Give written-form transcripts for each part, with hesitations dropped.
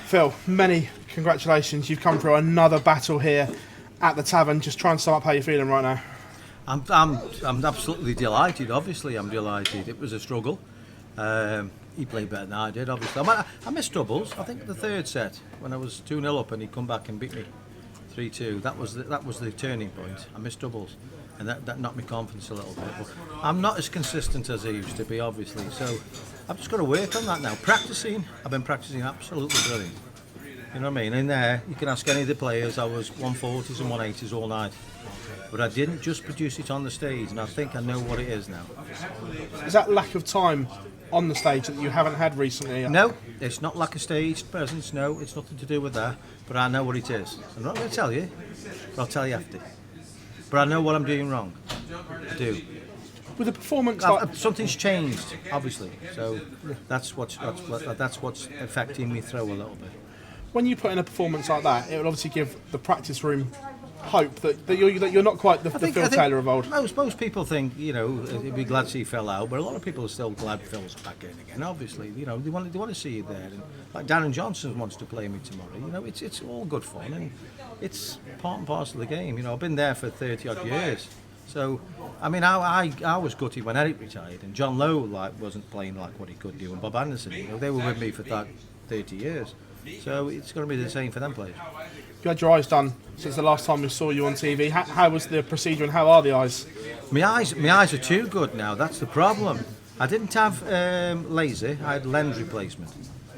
Phil, many congratulations. You've come through another battle here at the Tavern. Just try and sum up how you're feeling right now. I'm absolutely delighted. Obviously, I'm delighted. It was a struggle. He played better than I did. Obviously, I missed doubles. I think the third set when I was 2-0 up and he come back and beat me 3-2. That was the turning point. I missed doubles, and that knocked my confidence a little bit. But I'm not as consistent as I used to be, obviously. So I've just got to work on that now. Practicing. I've been practicing absolutely brilliant. You know what I mean? In there, you can ask any of the players. I was 140s and 180s all night. But I didn't just produce it on the stage, and I think I know what it is now. Is that lack of time on the stage that you haven't had recently? No, it's not lack of stage presence, no, it's nothing to do with that. But I know what it is. I'm not going to tell you, but I'll tell you after. But I know what I'm doing wrong. I do. With a performance something's changed, obviously. So that's what's affecting me through a little bit. When you put in a performance like that, it will obviously give the practice room hope that you're not quite the Phil Taylor of old. Most people think, they'd be glad to see Phil out, but a lot of people are still glad Phil's back in again. Obviously, they want to see you there. And like Darren Johnson wants to play me tomorrow. It's all good fun and it's part and parcel of the game. I've been there for 30 odd years. So, I mean, I was gutted when Eric retired and John Lowe wasn't playing like what he could do, and Bob Anderson. They were with me for that 30 years. So it's going to be the same for them players. You had your eyes done since the last time we saw you on TV. How was the procedure and how are the eyes? My eyes are too good now. That's the problem. I didn't have laser. I had lens replacement,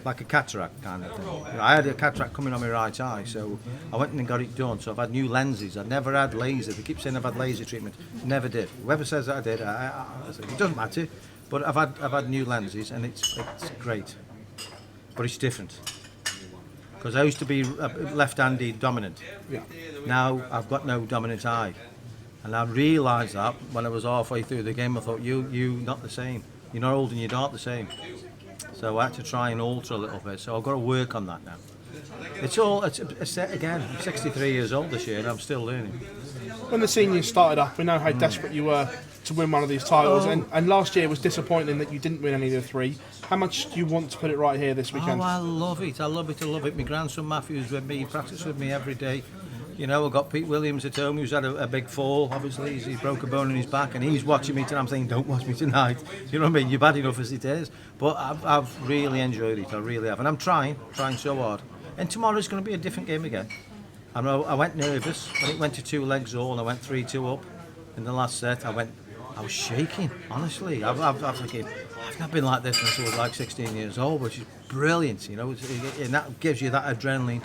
like a cataract kind of thing. I had a cataract coming on my right eye, so I went and got it done. So I've had new lenses. I never had laser. They keep saying I've had laser treatment. Never did. Whoever says that I did, I said, it doesn't matter. But I've had new lenses, and it's great. But it's different. Because I used to be left-handed dominant. Yeah. Now I've got no dominant eye, and I realised that when I was halfway through the game. I thought, you not the same. You're not old and you're not the same. So I had to try and alter a little bit. So I've got to work on that now. It's again. I'm 63 years old this year, and I'm still learning. When the seniors started up, we know how desperate you were to win one of these titles, and last year was disappointing that you didn't win any of the three. How much do you want to put it right here this weekend? Oh, I love it. My grandson Matthew's with me. He practices with me every day. I've got Pete Williams at home who's had a big fall. Obviously, he broke a bone in his back, and he's watching me tonight. I'm saying, don't watch me tonight. You know what I mean? You're bad enough as it is. But I've really enjoyed it. I really have, and I'm trying so hard. And tomorrow's going to be a different game again. I went nervous when it went to 2 legs all, and I went 3-2 up in the last set. I was shaking, honestly. I've not been like this since I was like 16 years old, which is brilliant, and that gives you that adrenaline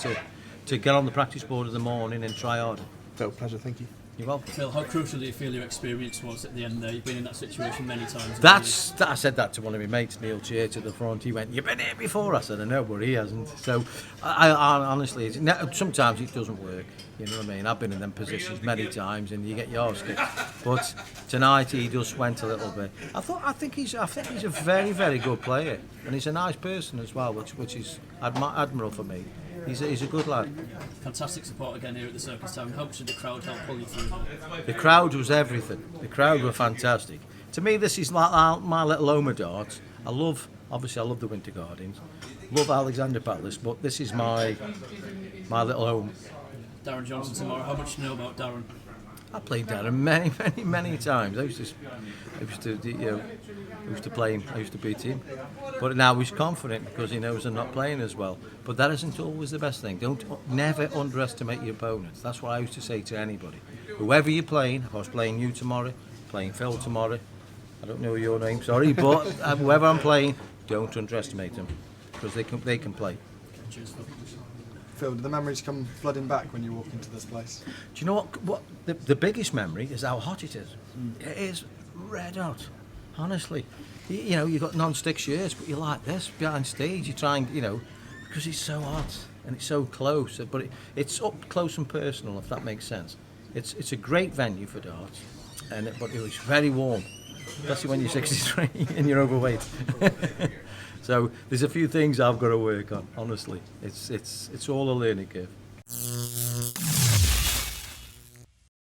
to get on the practice board in the morning and try harder. Phil, pleasure, thank you. You're welcome. Phil, how crucial do you feel your experience was at the end there? You've been in that situation many times. I said that to one of my mates, Neil Cheer, to the front. He went, "You've been here before." I said, "I know, but he hasn't." So, I honestly, sometimes it doesn't work. You know what I mean? I've been in them positions many times, and you get your arse kicked. But tonight he just went a little bit. I think he's a very, very good player, and he's a nice person as well, which is admirable for me. He's a good lad. Fantastic support again here at the Circus Tavern. How much did the crowd help pull you through? The crowd was everything. The crowd were fantastic. To me, this is like my little home of darts. I love the Winter Gardens. Love Alexander Palace, but this is my little home. Darren Johnson tomorrow. How much do you know about Darren? I played Darren many times. I used to play him. I used to beat him. But now he's confident because he knows I'm not playing as well. But that isn't always the best thing. Never underestimate your opponents. That's what I used to say to anybody. Whoever you're playing, if I was playing you tomorrow, playing Phil tomorrow, I don't know your name, sorry, but whoever I'm playing, don't underestimate them because they can play. Cheers, Phil. Phil, do the memories come flooding back when you walk into this place? Do you know what the biggest memory is how hot it is. It is red hot, honestly. You've got non-stick shirts, but you're like this behind stage. You try and, because it's so hot and it's so close. But it's up close and personal, if that makes sense. It's a great venue for darts, but it was very warm, especially when you're 63 and you're overweight. So there's a few things I've got to work on. Honestly, it's all a learning curve.